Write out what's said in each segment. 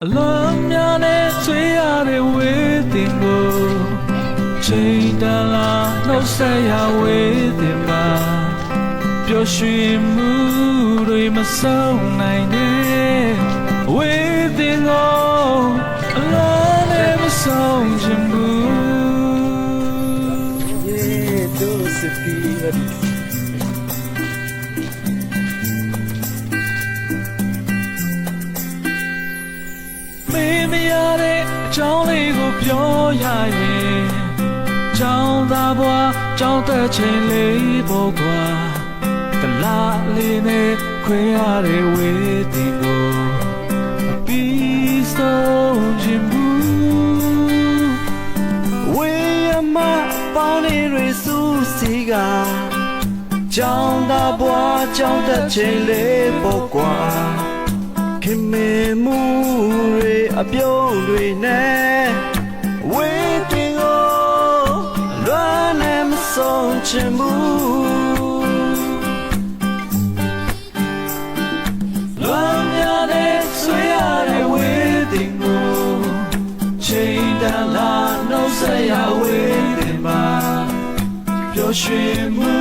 အလုံးများနဲ့ဆွေးရတဲ့ဝေးတင်ကိုချိန်တန်လာနှုတ်ဆက်ရဝေးတင်ပါပျော်ရွှင်မှုတွေမဆုံးနိုင်တဲ့ဝေးတင်ကိုအလုံးနဲ့မဆုံးချင်ဘူး Yeah, those are good. မေးမရတဲ့အကြောင်းလေးကိုပြောရရင်ကျောင်းသားဘွားကျောင်းသက်ချိန်လေးပေါ်ကွာတလားလေးနဲ့ခွေရတဲ့ဝေးတင်ကိုအပြီးဆုံးခြင်းဘူးဝေးရမပေါင်းနေရစုစီကကျောင်းသားဘွားကျောင်းသက်ချိန်လေးပေါ်ကွာခင်မေမှုတွေအပြုံးတွေနဲ့ဝေးတင်ကိုလွမ်းနဲ့မဆုံးချင်ဘူးလွမ်းများတဲ့ဆွေးရတဲ့ဝေးတင်ကိုချိန်တန်လာနှုတ်ဆက်ရဝေးတင်ပါပျော်ရွှင်မှု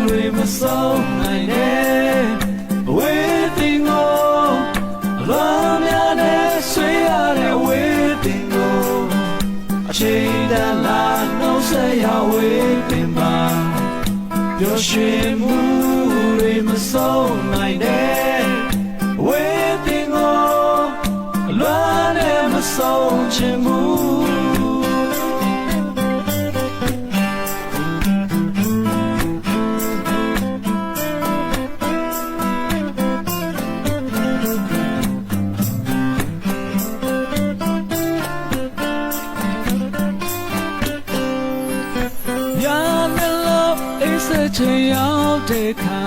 တွေမဆုံးနိုင်တဲ့ဝေးတင်ကိုလွမ်းများနဲ့ဆွေးရတဲ့ဝေးတင်ကိုအချိန်တန်လာနှုတ်ဆက်ရဝေးတင်ပါပျော်ရွှင်မှုတွေမဆုံးနိုင်တဲ့ဝေးတင်ကိုလွမ်းနဲ့မဆုံးချင်ဘူးစချင်ရောက်တဲ့ခါ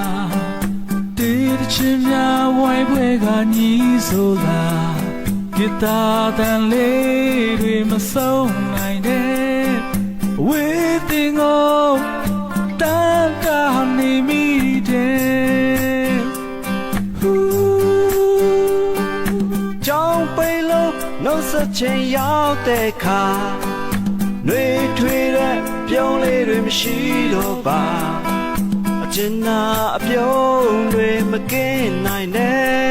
တေးတချင်များဝိုင်းပွဲကညီးဆိုလာဂီတာတန်လေးတွေမဆုံးနိုင်တဲ့ဝေးတင်ကိုတန်တာနေမိတဲ့ကြောင်ပိတ်လို့နှုတ်ဆက်ချင်ရောက်တဲ့ခါနှွေထွေတဲ့ပြုံးလေးတွေမရှိတော့ပါအကျဉ်းနာအပြုံးတွေမကင်းနိုင်နဲ့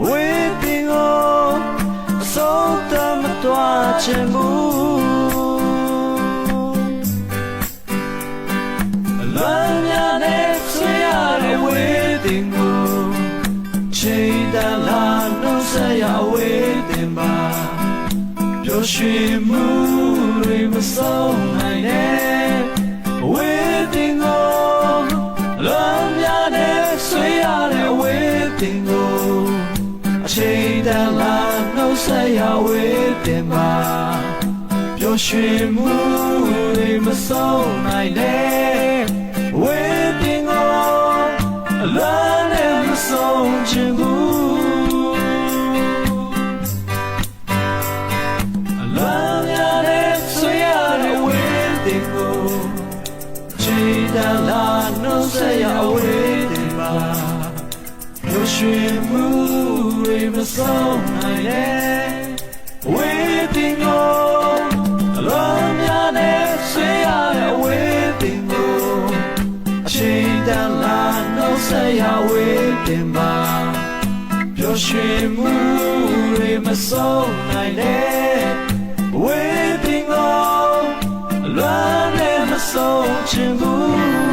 ဝေးတင်ကိုအဆုံးသတ်မသွားချင်ဘူးလွမ်းများနဲ့ဆွေးရတဲ့ဝေးတင်ကိုချိန်တန်လာနှုတ်ဆက်ရဝေးတင်ပါပျော်ရွှင်မှုတွေမဆုံးနိုင်တဲ့ဝေးတင်ကိုလွမ်းများနဲ့ဆွေးရတဲ့ဝေးတင်ကိုအချိန်တန်လာနှုတ်ဆက်ရဝေးတင်ပါပျော်ရွှင်မှုတွေမဆုံးနိုင်တဲ့ဝေးတင်ကိုလွမ်းနဲ့မဆုံးချင်ဘူးတန်လာနှုတ်ဆက်ရဝေးတင်ပါပျော်ရွှင်မှုတွေမဆုံးနိုင်တဲ့ဝေးတင်ကိုလွမ်းများနဲ့ဆွေးရတဲ့ဝေးတင်ကိုအချိန်တန်လာနှုတ်ဆက်ရဝေးတင်ပါပျော်ရွှင်မှုတွေမဆုံးနိုင်တဲ့ဝေးတင်ကိုလွမ်းနဲ့မဆုံးချင်ဘူး